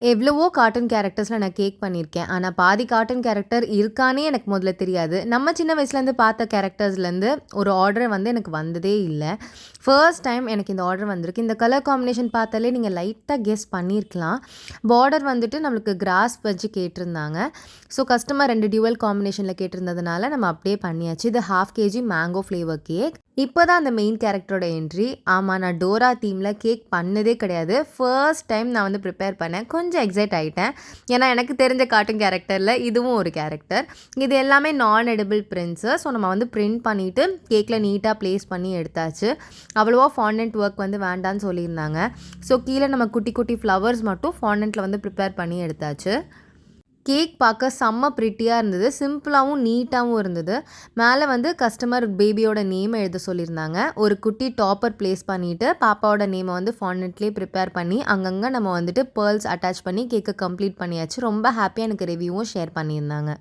எவ்வளவோ கார்ட்டூன் கேரக்டர்ஸ்ல நான் கேக் பண்ணியிருக்கேன். ஆனா, பாதி கார்ட்டூன் கேரக்டர் இருக்கான்னே எனக்கு முதல்ல தெரியாது. நம்ம சின்ன வயசுலேருந்து பார்த்த கேரக்டர்ஸ்லேருந்து ஒரு ஆர்டர் வந்து எனக்கு வந்ததே இல்ல. ஃபர்ஸ்ட் டைம் எனக்கு இந்த ஆர்டர் வந்திருக்கு. இந்த கலர் காம்பினேஷன் பார்த்தாலே நீங்க லைட்டா கெஸ் பண்ணியிருக்கலாம். பார்டர் வந்துட்டு நம்மளுக்கு கிராஸ் வச்சு கேட்டிருந்தாங்க. ஸோ, கஸ்டமர் 2 டியூவல் காம்பினேஷன்ல கேட்டிருந்ததுனால நம்ம அப்படியே பண்ணியாச்சு. இது 1/2 கேஜி மேங்கோ ஃப்ளேவர் கேக். இப்போ தான் அந்த மெயின் கேரக்டரோட என்ட்ரி. ஆமா, நான் டோரா தீம்ல கேக் பண்ணதே கிடையாது. ஃபர்ஸ்ட் டைம் நான் வந்து ப்ரிப்பேர் பண்ணேன். கொஞ்சம் எக்ஸைட் ஆயிட்டேன். ஏன்னா, எனக்கு தெரிஞ்ச கார்ட்டூன் கேரக்டர்ல இதுவும் ஒரு கேரக்டர். இது எல்லாமே நான் எடிபிள் பிரிண்ட்ஸு. ஸோ, நம்ம வந்து பிரிண்ட் பண்ணிவிட்டு கேக்கில் நீட்டாக ப்ளேஸ் பண்ணி எடுத்தாச்சு. அவ்வளோவா ஃபாண்டன்ட் ஒர்க் வந்து வேண்டான்னு சொல்லியிருந்தாங்க. ஸோ, கீழே நம்ம குட்டி குட்டி ஃப்ளவர்ஸ் மட்டும் ஃபாண்டன்ட்டில் வந்து ப்ரிப்பேர் பண்ணி எடுத்தாச்சு. கேக் பார்க்க செம்ம ப்ரிட்டியாக இருந்தது. சிம்பிளாகவும் நீட்டாகவும் இருந்தது. மேலே வந்து கஸ்டமர் பேபியோட நேம் எழுத சொல்லியிருந்தாங்க. ஒரு குட்டி டாப்பர் ப்ளேஸ் பண்ணிவிட்டு பாப்பாவோட நேமை வந்து ஃபாண்டன்ட்லேயே ப்ரிப்பேர் பண்ணி அங்கங்கே நம்ம வந்துட்டு பேர்ல்ஸ் அட்டாச் பண்ணி கேக்கை கம்ப்ளீட் பண்ணியாச்சு. ரொம்ப ஹாப்பியாக எனக்கு ரிவ்யூவும் ஷேர் பண்ணியிருந்தாங்க.